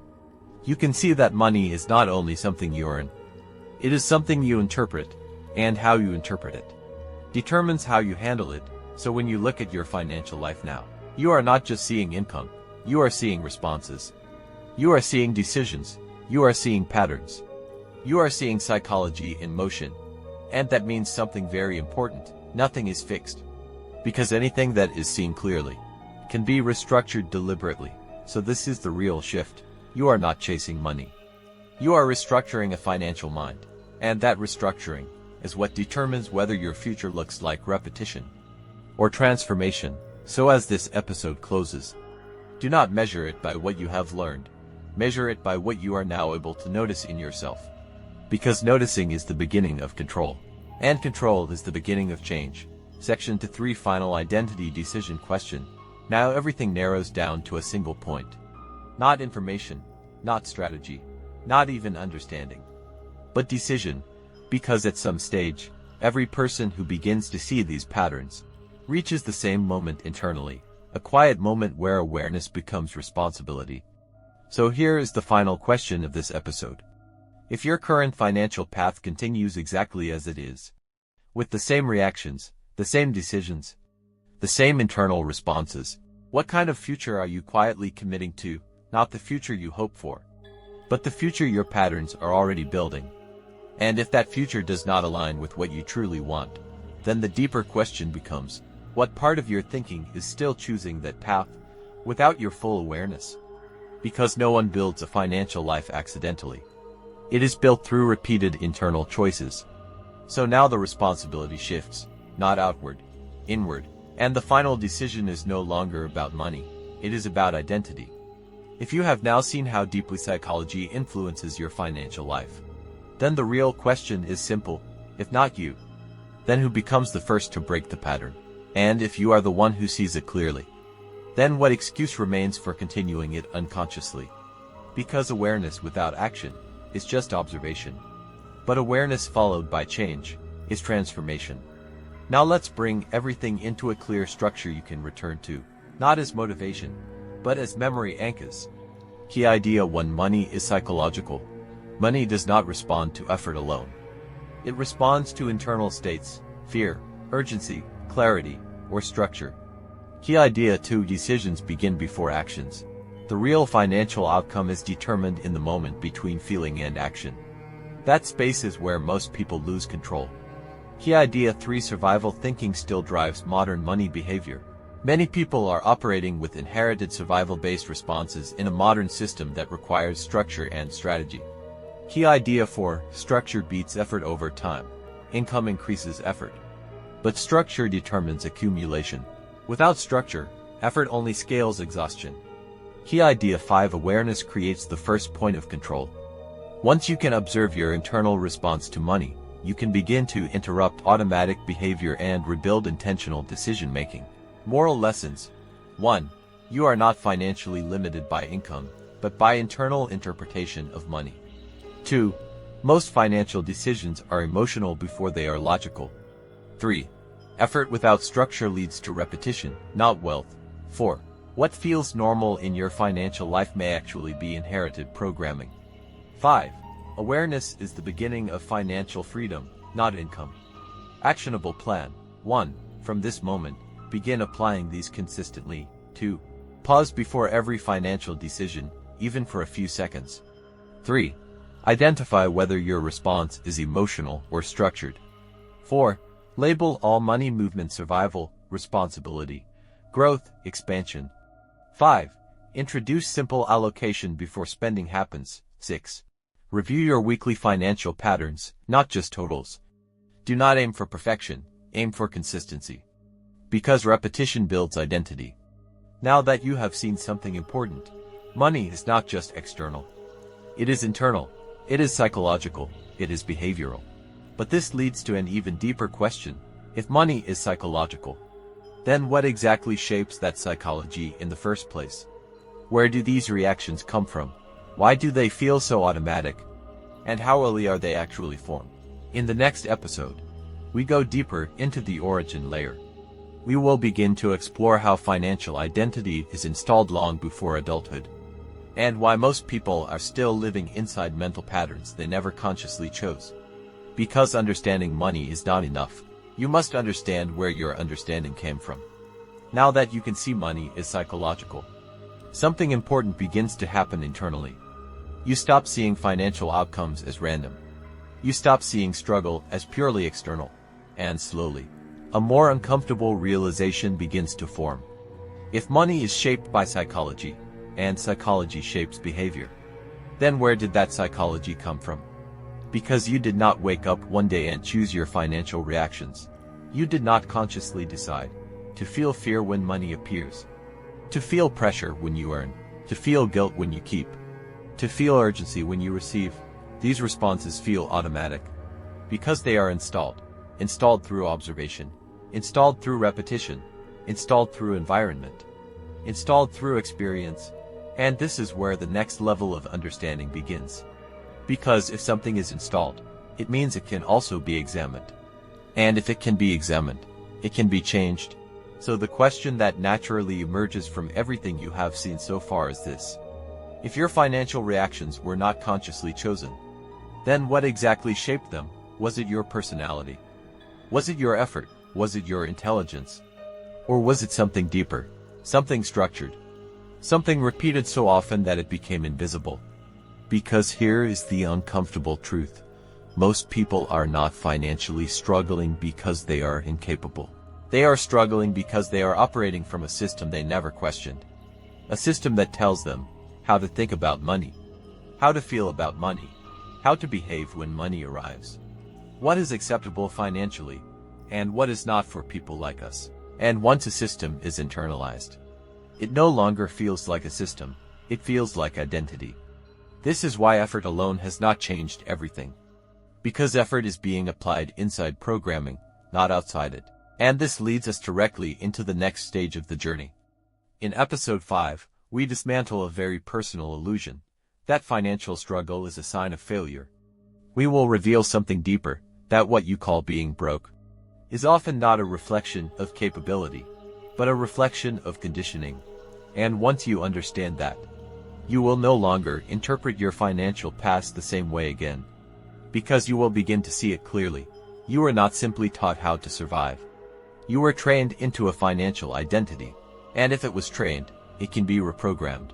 You can see that money is not only something you earn, it is something you interpret, and how you interpret it determines how you handle it. So when you look at your financial life now, you are not just seeing income, you are seeing responses. You are seeing decisions, you are seeing patterns. You are seeing psychology in motion. And that means something very important. Nothing is fixed. Because anything that is seen clearly can be restructured deliberately. So this is the real shift. You are not chasing money. You are restructuring a financial mind. And that restructuring is what determines whether your future looks like repetition or transformation. So as this episode closes, do not measure it by what you have learned. Measure it by what you are now able to notice in yourself. Because noticing is the beginning of control. And control is the beginning of change. Section 3 Final Identity Decision Question. Now everything narrows down to a single point. Not information, not strategy, not even understanding, but decision. Because at some stage, every person who begins to see these patterns reaches the same moment internally, a quiet moment where awareness becomes responsibility. So here is the final question of this episode. If your current financial path continues exactly as it is, with the same reactions, the same decisions, the same internal responses, what kind of future are you quietly committing to? Not the future you hope for, but the future your patterns are already building. And if that future does not align with what you truly want, then the deeper question becomes, what part of your thinking is still choosing that path without your full awareness? Because no one builds a financial life accidentally. It is built through repeated internal choices. So now the responsibility shifts, not outward, inward, and the final decision is no longer about money, it is about identity. If you have now seen how deeply psychology influences your financial life, then the real question is simple: if not you, then who becomes the first to break the pattern? And if you are the one who sees it clearly, then what excuse remains for continuing it unconsciously? Because awareness without action is just observation. But awareness followed by change is transformation. Now let's bring everything into a clear structure you can return to, not as motivation, but as memory anchors. Key idea 1: Money is psychological. Money does not respond to effort alone. It responds to internal states, fear, urgency, clarity, or structure. Key idea 2: Decisions begin before actions. The real financial outcome is determined in the moment between feeling and action. That space is where most people lose control. Key idea 3: Survival thinking still drives modern money behavior. Many people are operating with inherited survival-based responses in a modern system that requires structure and strategy. Key idea 4: Structure beats effort over time. Income increases effort, but structure determines accumulation. Without structure, effort only scales exhaustion. Key idea 5: Awareness creates the first point of control. Once you can observe your internal response to money, you can begin to interrupt automatic behavior and rebuild intentional decision-making. Moral lessons. 1. You are not financially limited by income, but by internal interpretation of money. 2. Most financial decisions are emotional before they are logical. 3. Effort without structure leads to repetition, not wealth. 4. What feels normal in your financial life may actually be inherited programming. 5. Awareness is the beginning of financial freedom, not income. Actionable plan. 1. From this moment, begin applying these consistently. 2. Pause before every financial decision, even for a few seconds. 3. Identify whether your response is emotional or structured. 4. Label all money movement: survival, responsibility, growth, expansion. 5. Introduce simple allocation before spending happens. 6. Review your weekly financial patterns, not just totals. Do not aim for perfection, aim for consistency. Because repetition builds identity. Now that you have seen something important, money is not just external. It is internal, it is psychological, it is behavioral. But this leads to an even deeper question. If money is psychological, then what exactly shapes that psychology in the first place? Where do these reactions come from? Why do they feel so automatic? And how early are they actually formed? In the next episode, we go deeper into the origin layer. We will begin to explore how financial identity is installed long before adulthood, and why most people are still living inside mental patterns they never consciously chose. Because understanding money is not enough, you must understand where your understanding came from. Now that you can see money is psychological, something important begins to happen internally. You stop seeing financial outcomes as random. You stop seeing struggle as purely external. And slowly, a more uncomfortable realization begins to form. If money is shaped by psychology, and psychology shapes behavior, then where did that psychology come from? Because you did not wake up one day and choose your financial reactions. You did not consciously decide to feel fear when money appears, to feel pressure when you earn, to feel guilt when you keep, to feel urgency when you receive. These responses feel automatic because they are installed through observation, installed through repetition, installed through environment, installed through experience. And this is where the next level of understanding begins. Because if something is installed, it means it can also be examined. And if it can be examined, it can be changed. So the question that naturally emerges from everything you have seen so far is this: if your financial reactions were not consciously chosen, then what exactly shaped them? Was it your personality? Was it your effort? Was it your intelligence? Or was it something deeper, something structured, something repeated so often that it became invisible? Because here is the uncomfortable truth. Most people are not financially struggling because they are incapable. They are struggling because they are operating from a system they never questioned. A system that tells them how to think about money, how to feel about money, how to behave when money arrives, what is acceptable financially, and what is not for people like us. And once a system is internalized, it no longer feels like a system, it feels like identity. This is why effort alone has not changed everything. Because effort is being applied inside programming, not outside it. And this leads us directly into the next stage of the journey. In episode 5, we dismantle a very personal illusion, that financial struggle is a sign of failure. We will reveal something deeper, that what you call being broke is often not a reflection of capability, but a reflection of conditioning. And once you understand that, you will no longer interpret your financial past the same way again. Because you will begin to see it clearly. You are not simply taught how to survive. You were trained into a financial identity, and if it was trained, it can be reprogrammed.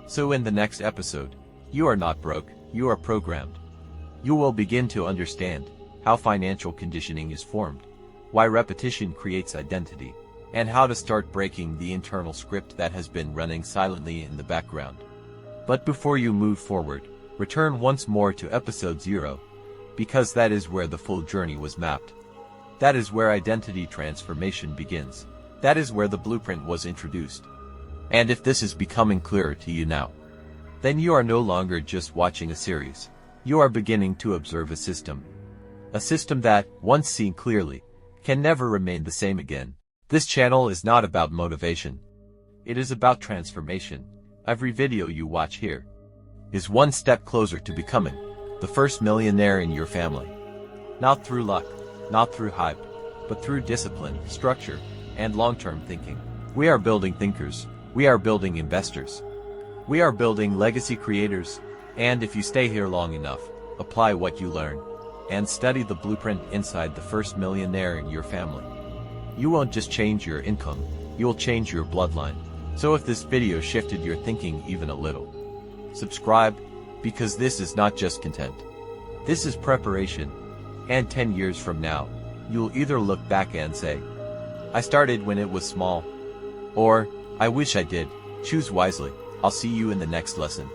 So in the next episode, you are not broke, you are programmed. You will begin to understand how financial conditioning is formed, why repetition creates identity, and how to start breaking the internal script that has been running silently in the background. But before you move forward, return once more to episode 0, because that is where the full journey was mapped. That is where identity transformation begins. That is where the blueprint was introduced. And if this is becoming clearer to you now, then you are no longer just watching a series. You are beginning to observe a system. A system that, once seen clearly, can never remain the same again. This channel is not about motivation. It is about transformation. Every video you watch here is one step closer to becoming the first millionaire in your family. Not through luck, not through hype, but through discipline, structure, and long-term thinking. We are building thinkers. We are building investors. We are building legacy creators. And if you stay here long enough, apply what you learn, and study the blueprint inside the first millionaire in your family, you won't just change your income, you'll change your bloodline. So if this video shifted your thinking even a little, subscribe, because this is not just content. This is preparation. And 10 years from now, you'll either look back and say, I started when it was small, or I wish I did. Choose wisely. I'll see you in the next lesson.